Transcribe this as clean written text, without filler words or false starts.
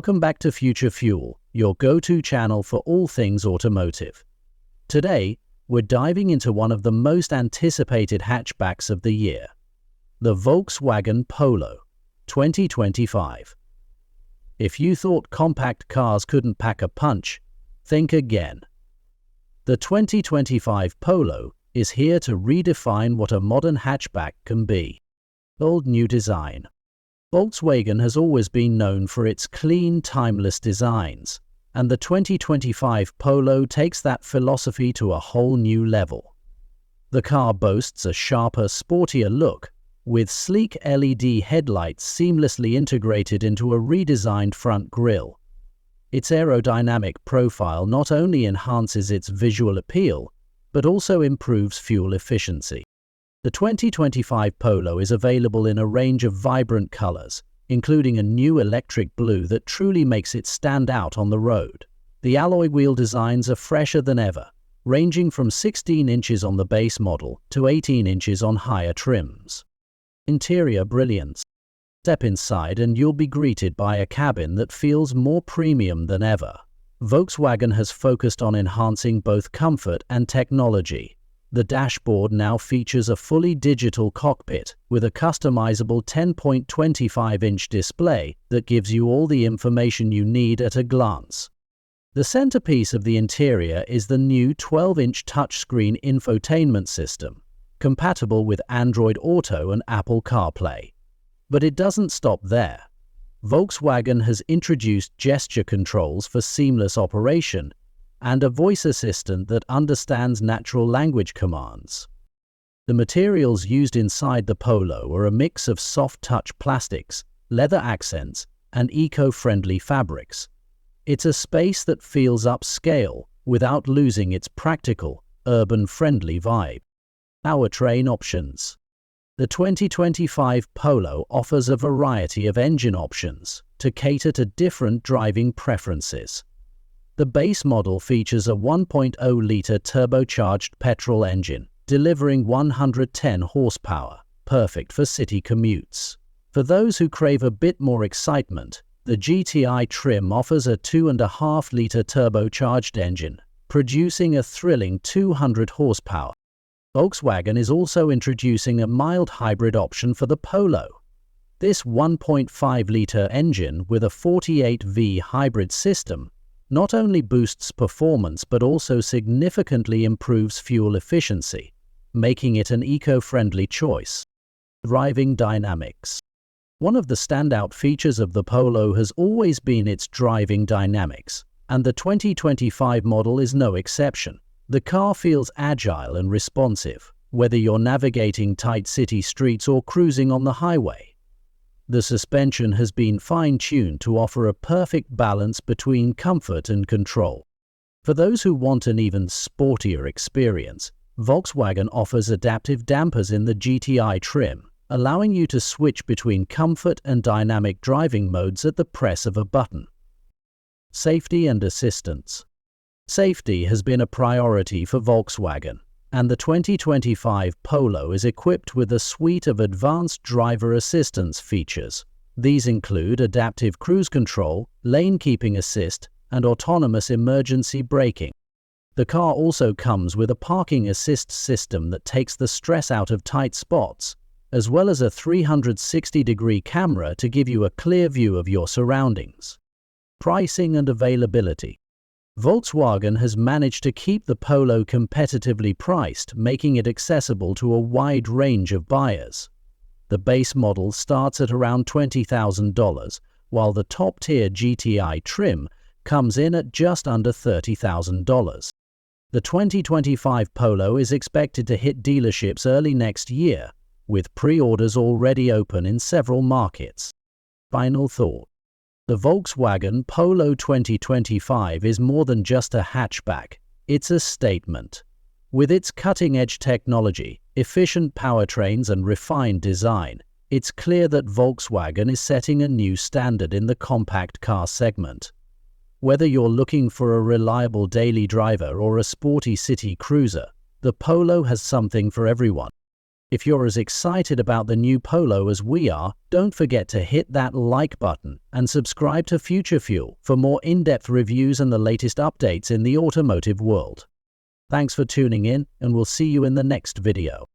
Welcome back to Future Fuel, your go-to channel for all things automotive. Today, we're diving into one of the most anticipated hatchbacks of the year, the Volkswagen Polo 2025. If you thought compact cars couldn't pack a punch, think again. The 2025 Polo is here to redefine what a modern hatchback can be. Bold new design. Volkswagen has always been known for its clean, timeless designs, and the 2025 Polo takes that philosophy to a whole new level. The car boasts a sharper, sportier look, with sleek LED headlights seamlessly integrated into a redesigned front grille. Its aerodynamic profile not only enhances its visual appeal, but also improves fuel efficiency. The 2025 Polo is available in a range of vibrant colors, including a new electric blue that truly makes it stand out on the road. The alloy wheel designs are fresher than ever, ranging from 16 inches on the base model to 18 inches on higher trims. Interior brilliance. Step inside and you'll be greeted by a cabin that feels more premium than ever. Volkswagen has focused on enhancing both comfort and technology. The dashboard now features a fully digital cockpit with a customizable 10.25-inch display that gives you all the information you need at a glance. The centerpiece of the interior is the new 12-inch touchscreen infotainment system, compatible with Android Auto and Apple CarPlay. But it doesn't stop there. Volkswagen has introduced gesture controls for seamless operation and a voice assistant that understands natural language commands. The materials used inside the Polo are a mix of soft-touch plastics, leather accents, and eco-friendly fabrics. It's a space that feels upscale without losing its practical, urban-friendly vibe. Powertrain options. The 2025 Polo offers a variety of engine options to cater to different driving preferences. The base model features a 1.0-liter turbocharged petrol engine, delivering 110 horsepower, perfect for city commutes. For those who crave a bit more excitement, the GTI trim offers a 2.5-liter turbocharged engine, producing a thrilling 200 horsepower. Volkswagen is also introducing a mild hybrid option for the Polo. This 1.5-liter engine with a 48V hybrid system not only boosts performance but also significantly improves fuel efficiency, making it an eco-friendly choice. Driving dynamics. One of the standout features of the Polo has always been its driving dynamics, and the 2025 model is no exception. The car feels agile and responsive, whether you're navigating tight city streets or cruising on the highway. The suspension has been fine-tuned to offer a perfect balance between comfort and control. For those who want an even sportier experience, Volkswagen offers adaptive dampers in the GTI trim, allowing you to switch between comfort and dynamic driving modes at the press of a button. Safety and assistance. Safety has been a priority for Volkswagen, and the 2025 Polo is equipped with a suite of advanced driver assistance features. These include adaptive cruise control, lane keeping assist, and autonomous emergency braking. The car also comes with a parking assist system that takes the stress out of tight spots, as well as a 360-degree camera to give you a clear view of your surroundings. Pricing and availability. Volkswagen has managed to keep the Polo competitively priced, making it accessible to a wide range of buyers. The base model starts at around $20,000, while the top-tier GTI trim comes in at just under $30,000. The 2025 Polo is expected to hit dealerships early next year, with pre-orders already open in several markets. Final thought. The Volkswagen Polo 2025 is more than just a hatchback, it's a statement. With its cutting-edge technology, efficient powertrains and refined design, it's clear that Volkswagen is setting a new standard in the compact car segment. Whether you're looking for a reliable daily driver or a sporty city cruiser, the Polo has something for everyone. If you're as excited about the new Polo as we are, don't forget to hit that like button and subscribe to Future Fuel for more in-depth reviews and the latest updates in the automotive world. Thanks for tuning in, and we'll see you in the next video.